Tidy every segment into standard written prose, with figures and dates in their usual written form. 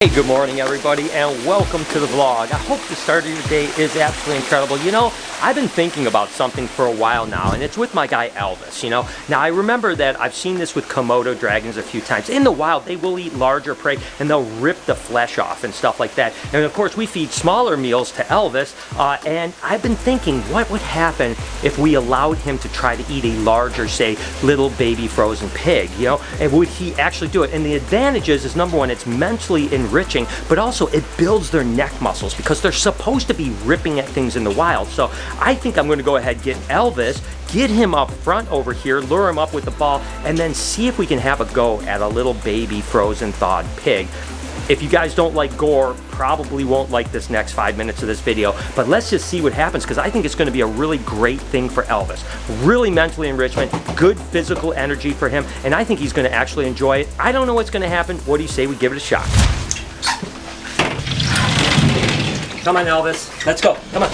Hey, good morning everybody, and welcome to the vlog. I hope the start of your day is absolutely incredible. You know, I've been thinking about something for a while now, and it's with my guy Elvis, you know. Now, I remember that I've seen this with Komodo dragons a few times. In the wild, they will eat larger prey, and they'll rip the flesh off and stuff like that. And of course, we feed smaller meals to Elvis, and I've been thinking, what would happen if we allowed him to try to eat a larger, say, little baby frozen pig, you know? And would he actually do it? And the advantage is number one, it's mentally enriching, but also it builds their neck muscles because they're supposed to be ripping at things in the wild. So I think I'm going to go ahead and get Elvis, get him up front over here, lure him up with the ball, and then see if we can have a go at a little baby frozen thawed pig. If you guys don't like gore, probably won't like this next 5 minutes of this video, but let's just see what happens because I think it's going to be a really great thing for Elvis. Really mentally enrichment, good physical energy for him, and I think he's going to actually enjoy it. I don't know what's going to happen. What do you say we give it a shot? Come on, Elvis. Let's go. Come on.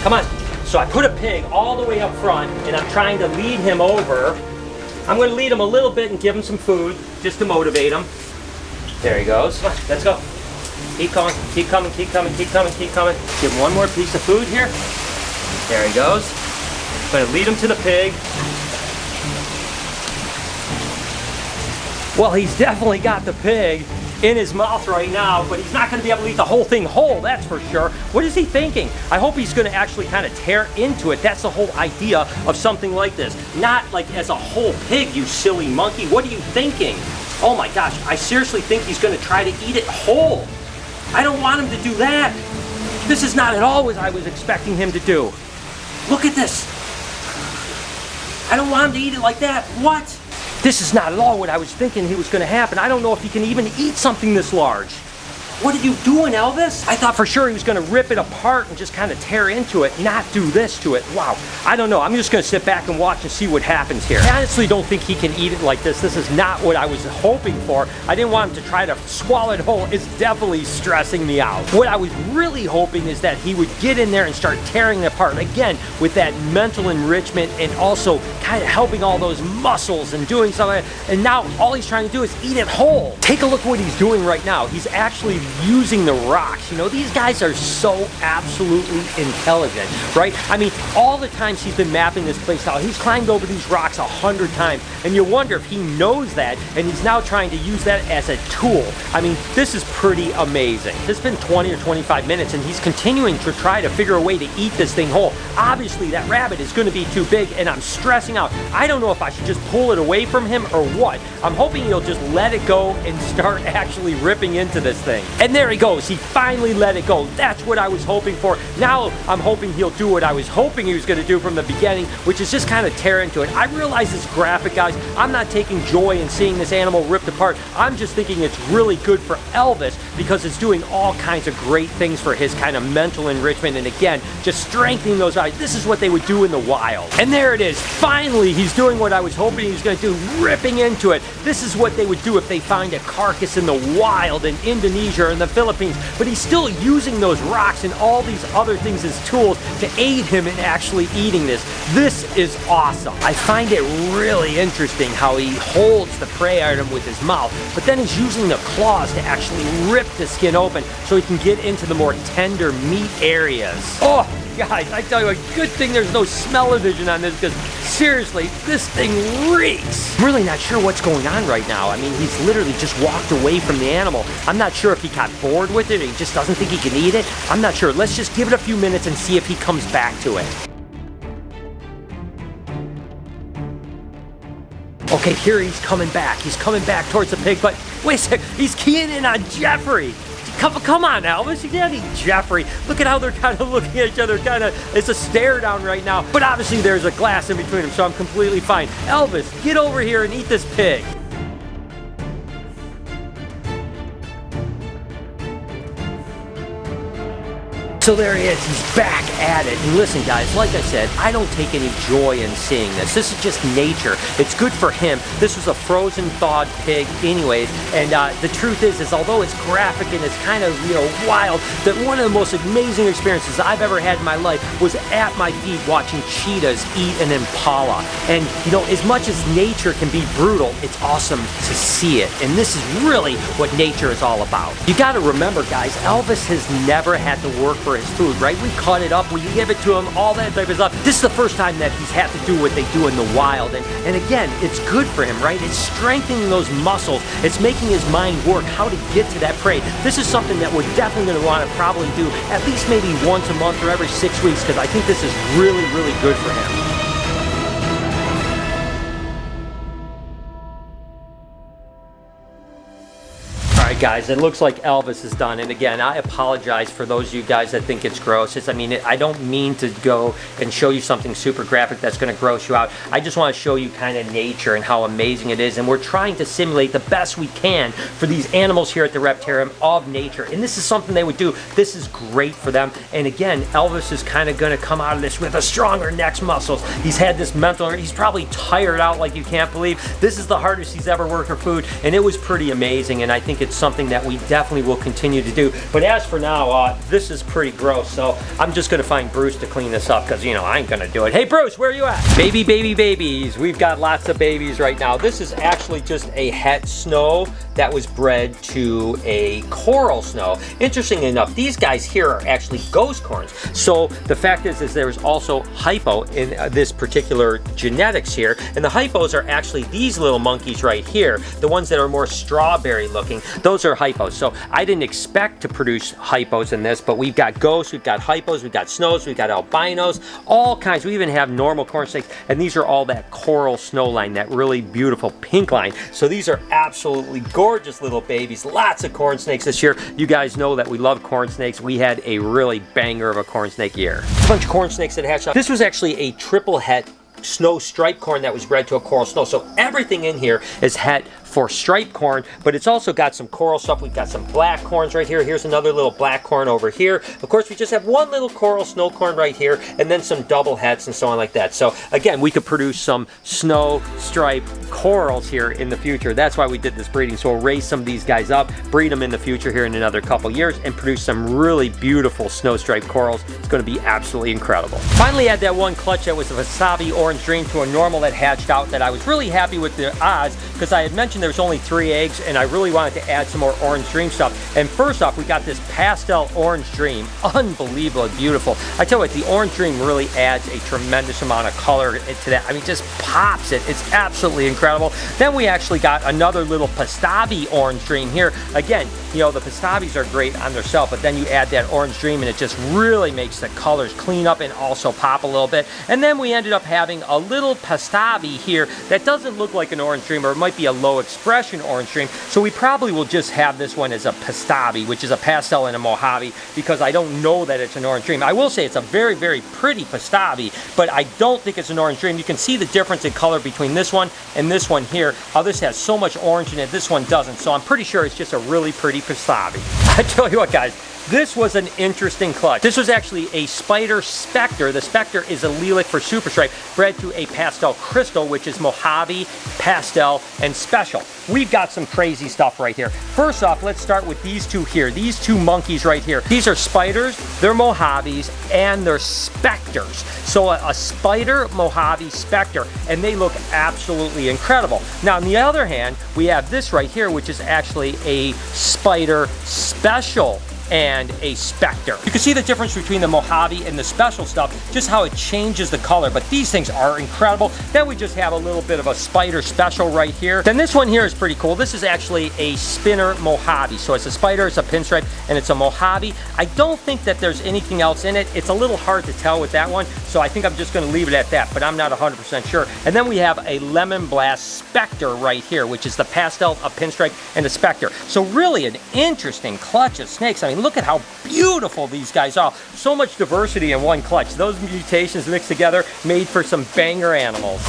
Come on. So I put a pig all the way up front, and I'm trying to lead him over. I'm going to lead him a little bit and give him some food just to motivate him. There he goes. Come on, let's go. Keep coming, keep coming, keep coming, keep coming, keep coming. Give him one more piece of food here. There he goes. I'm going to lead him to the pig. Well, he's definitely got the pig in his mouth right now, but he's not going to be able to eat the whole thing whole, that's for sure. What is he thinking? I hope he's going to actually kind of tear into it. That's the whole idea of something like this. Not like as a whole pig, you silly monkey. What are you thinking? Oh my gosh, I seriously think he's going to try to eat it whole. I don't want him to do that. This is not at all what I was expecting him to do. Look at this. I don't want him to eat it like that. What? This is not at all what I was thinking he was going to happen. I don't know if he can even eat something this large. What are you doing, Elvis? I thought for sure he was going to rip it apart and just kind of tear into it, not do this to it. Wow. I don't know. I'm just going to sit back and watch and see what happens here. I honestly don't think he can eat it like this. This is not what I was hoping for. I didn't want him to try to swallow it whole. It's definitely stressing me out. What I was really hoping is that he would get in there and start tearing it apart. Again, with that mental enrichment and also kind of helping all those muscles and doing something. And now all he's trying to do is eat it whole. Take a look what he's doing right now. He's actually using the rocks. You know, these guys are so absolutely intelligent, right? I mean, all the times he's been mapping this place out, he's climbed over these rocks 100 times, and you wonder if he knows that, and he's now trying to use that as a tool. I mean, this is pretty amazing. It's been 20 or 25 minutes, and he's continuing to try to figure a way to eat this thing whole. Obviously, that rabbit is going to be too big, and I'm stressing out. I don't know if I should just pull it away from him or what. I'm hoping he'll just let it go and start actually ripping into this thing. And there he goes. He finally let it go. That's what I was hoping for. Now I'm hoping he'll do what I was hoping he was going to do from the beginning, which is just kind of tear into it. I realize it's graphic, guys. I'm not taking joy in seeing this animal ripped apart. I'm just thinking it's really good for Elvis because it's doing all kinds of great things for his kind of mental enrichment and again, just strengthening those eyes. This is what they would do in the wild. And there it is. Finally, he's doing what I was hoping he was going to do, ripping into it. This is what they would do if they find a carcass in the wild in Indonesia or in the Philippines, but he's still using those rocks and all these other things as tools to aid him in actually eating this. This is awesome. I find it really interesting how he holds the prey item with his mouth, but then he's using the claws to actually rip the skin open so he can get into the more tender meat areas. Oh, guys, I tell you, a good thing there's no smell-o-vision on this because seriously, this thing reeks. I'm really not sure what's going on right now. I mean, he's literally just walked away from the animal. I'm not sure if he got bored with it or he just doesn't think he can eat it. I'm not sure. Let's just give it a few minutes and see if he comes back to it. Okay, here he's coming back. He's coming back towards the pig, but wait a sec, he's keying in on Jeffrey. Come on, Elvis, you can't eat Jeffrey. Look at how they're kind of looking at each other, it's a stare down right now. But obviously there's a glass in between them, so I'm completely fine. Elvis, get over here and eat this pig. So there he is, he's back at it. And listen guys, like I said, I don't take any joy in seeing this. This is just nature. It's good for him. This was a frozen thawed pig anyways. And the truth is although it's graphic and it's kind of, you know, wild, that one of the most amazing experiences I've ever had in my life was at my feet watching cheetahs eat an impala. And you know, as much as nature can be brutal, it's awesome to see it. And this is really what nature is all about. You gotta remember guys, Elvis has never had to work for his food, right? We cut it up, we give it to him, all that type of stuff. This is the first time that he's had to do what they do in the wild. And again, it's good for him, right? It's strengthening those muscles. It's making his mind work how to get to that prey. This is something that we're definitely going to want to probably do at least maybe once a month or every 6 weeks, because I think this is really, really good for him. Guys, it looks like Elvis is done, and again, I apologize for those of you guys that think it's gross. I mean, I don't mean to go and show you something super graphic that's going to gross you out. I just want to show you kind of nature and how amazing it is, and we're trying to simulate the best we can for these animals here at the Reptarium of nature, and this is something they would do. This is great for them, and again, Elvis is kind of going to come out of this with a stronger neck muscles. He's had this mental, he's probably tired out like you can't believe. This is the hardest he's ever worked for food, and it was pretty amazing, and I think it's something that we definitely will continue to do. But as for now, this is pretty gross, so I'm just gonna find Bruce to clean this up, because you know I ain't gonna do it. Hey Bruce, where are you at? Babies. We've got lots of babies right now. This is actually just a het snow that was bred to a coral snow. Interesting enough, these guys here are actually ghost corns. So the fact is there's also hypo in this particular genetics here, and the hypos are actually these little monkeys right here, the ones that are more strawberry looking. Those are hypos. So I didn't expect to produce hypos in this, but we've got ghosts, we've got hypos, we've got snows, we've got albinos, all kinds. We even have normal corn snakes, and these are all that coral snow line, that really beautiful pink line. So these are absolutely gorgeous little babies. Lots of corn snakes this year. You guys know that we love corn snakes. We had a really banger of a corn snake year. A bunch of corn snakes that hatched up. This was actually a triple het snow stripe corn that was bred to a coral snow. So everything in here is het for striped corn, but it's also got some coral stuff. We've got some black corns right here. Here's another little black corn over here. Of course, we just have one little coral snow corn right here, and then some double hets and so on like that. So again, we could produce some snow striped corals here in the future. That's why we did this breeding. So we'll raise some of these guys up, breed them in the future here in another couple years, and produce some really beautiful snow striped corals. It's going to be absolutely incredible. Finally, had that one clutch that was a Wasabi Orange Dream to a normal that hatched out, that I was really happy with the odds, because I had mentioned there's only 3 eggs, and I really wanted to add some more Orange Dream stuff. And first off, we got this pastel Orange Dream, unbelievably beautiful. I tell you what, the Orange Dream really adds a tremendous amount of color to that. I mean, just pops it. It's absolutely incredible. Then we actually got another little Pastavi Orange Dream here. Again, you know, the Pastavis are great on their self, but then you add that Orange Dream and it just really makes the colors clean up and also pop a little bit. And then we ended up having a little Pastavi here that doesn't look like an Orange Dream, or it might be a low expression Orange Dream. So we probably will just have this one as a Pastavi, which is a pastel and a Mojave, because I don't know that it's an Orange Dream. I will say it's a very, very pretty Pastavi, but I don't think it's an Orange Dream. You can see the difference in color between this one and this one here, how this has so much orange in it, this one doesn't. So I'm pretty sure it's just a really pretty Pastavi. I tell you what, guys, this was an interesting clutch. This was actually a Spider Spectre. The Spectre is a lilac for Super Stripe, bred to a pastel crystal, which is Mojave, pastel, and special. We've got some crazy stuff right here. First off, let's start with these two here. These two monkeys right here. These are spiders, they're Mojaves, and they're specters. So a spider, Mojave, specter, and they look absolutely incredible. Now, on the other hand, we have this right here, which is actually a Spider Special and a Spectre. You can see the difference between the Mojave and the special stuff, just how it changes the color, but these things are incredible. Then we just have a little bit of a Spider Special right here. Then this one here is pretty cool. This is actually a Spinner Mojave. So it's a spider, it's a pinstripe, and it's a Mojave. I don't think that there's anything else in it. It's a little hard to tell with that one, so I think I'm just gonna leave it at that, but I'm not 100% sure. And then we have a Lemon Blast Spectre right here, which is the pastel, a pinstripe, and a Spectre. So really an interesting clutch of snakes. I mean, look at how beautiful these guys are. So much diversity in one clutch. Those mutations mixed together made for some banger animals.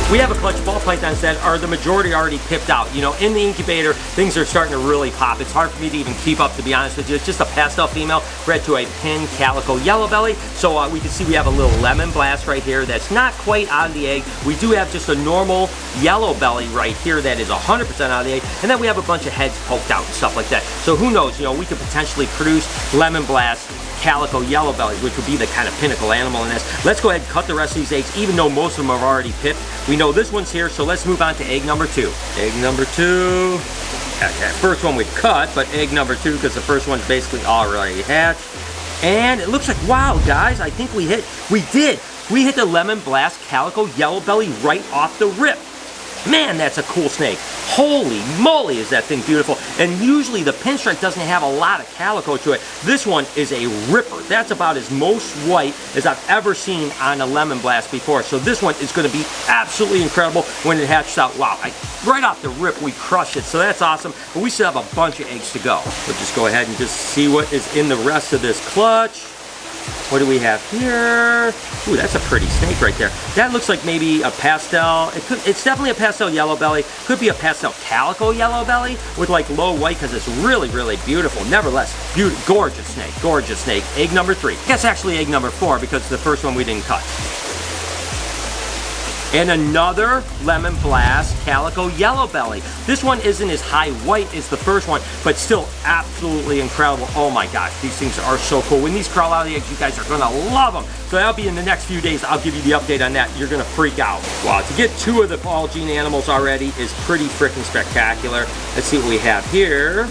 We have a clutch of ball pythons that are the majority already pipped out. You know, in the incubator, things are starting to really pop. It's hard for me to even keep up, to be honest with you. It's just a pastel female bred to a pin calico yellow belly. So we can see we have a little lemon blast right here that's not quite out of the egg. We do have just a normal yellow belly right here that is 100% out of the egg. And then we have a bunch of heads poked out and stuff like that. So who knows, you know, we could potentially produce lemon blast calico yellow bellies, which would be the kind of pinnacle animal in this. Let's go ahead and cut the rest of these eggs, even though most of them are already pipped. We know this one's here, so let's move on to egg number 2. Egg number 2. Okay, first one we cut, but egg number 2, because the first one's basically already hatched. And it looks like, wow, guys, I think we hit the lemon blast calico yellow belly right off the rip. Man, that's a cool snake. Holy moly, is that thing beautiful. And usually the pinstripe doesn't have a lot of calico to it. This one is a ripper. That's about as most white as I've ever seen on a lemon blast before. So this one is going to be absolutely incredible when it hatches out. Wow, right off the rip we crushed it. So that's awesome. But we still have a bunch of eggs to go. We'll just go ahead and just see what is in the rest of this clutch. What do we have here? Ooh, that's a pretty snake right there. That looks like maybe a pastel. It's definitely a pastel yellow belly. Could be a pastel calico yellow belly with like low white because it's really, really beautiful. Nevertheless, gorgeous snake, gorgeous snake. Egg number 3. I guess actually egg number 4 because the first one we didn't cut. And another lemon blast calico yellow belly. This one isn't as high white as the first one, but still absolutely incredible. Oh my gosh, these things are so cool. When these crawl out of the eggs, you guys are gonna love them. So that'll be in the next few days. I'll give you the update on that. You're gonna freak out. Wow, to get 2 of the fall gene animals already is pretty freaking spectacular. Let's see what we have here.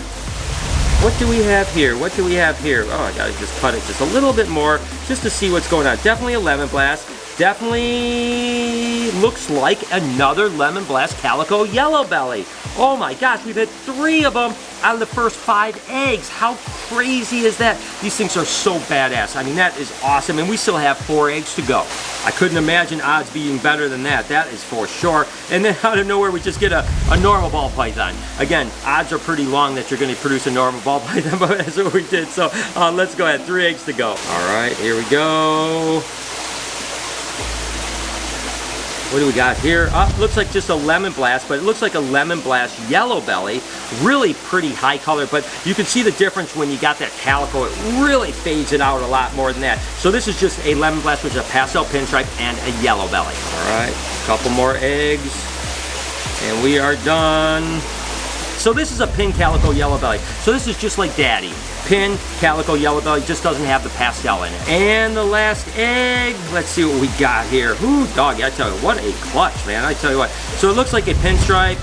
What do we have here? What do we have here? Oh, I gotta just cut it just a little bit more just to see what's going on. Definitely a lemon blast. Definitely looks like another lemon blast calico yellow belly. Oh my gosh, we've had 3 of them out of the first 5 eggs. How crazy is that? These things are so badass. I mean, that is awesome. And we still have 4 eggs to go. I couldn't imagine odds being better than that. That is for sure. And then out of nowhere, we just get a normal ball python. Again, odds are pretty long that you're going to produce a normal ball python, but that's what we did. So let's go ahead. 3 eggs to go. All right, here we go. What do we got here? Looks like just a lemon blast, but it looks like a lemon blast yellow belly. Really pretty high color, but you can see the difference when you got that calico. It really fades it out a lot more than that. So this is just a lemon blast, which is a pastel pinstripe and a yellow belly. All right, a couple more eggs, and we are done. So this is a pin calico yellow belly. So this is just like Daddy. Pin calico yellow belly, just doesn't have the pastel in it. And the last egg, let's see what we got here. Ooh, dog, I tell you, what a clutch, man. I tell you what. So it looks like a pinstripe.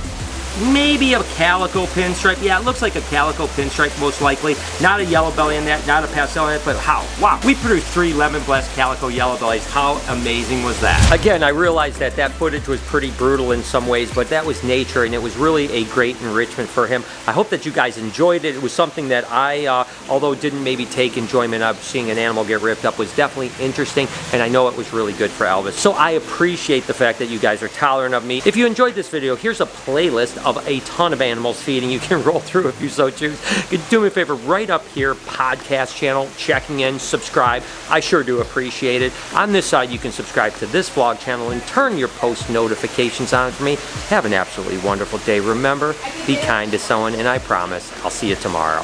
Maybe a calico pinstripe. Yeah, it looks like a calico pinstripe most likely. Not a yellow belly in that, not a pastel in it, but how? Wow, we produced 3 lemon blast calico yellow bellies. How amazing was that? Again, I realized that that footage was pretty brutal in some ways, but that was nature and it was really a great enrichment for him. I hope that you guys enjoyed it. It was something that I, although didn't maybe take enjoyment of seeing an animal get ripped up, was definitely interesting, and I know it was really good for Elvis. So I appreciate the fact that you guys are tolerant of me. If you enjoyed this video, here's a playlist of a ton of animals feeding. You can roll through if you so choose. Do me a favor, right up here, podcast channel, checking in, subscribe. I sure do appreciate it. On this side, you can subscribe to this vlog channel and turn your post notifications on for me. Have an absolutely wonderful day. Remember, be kind to someone, and I promise I'll see you tomorrow.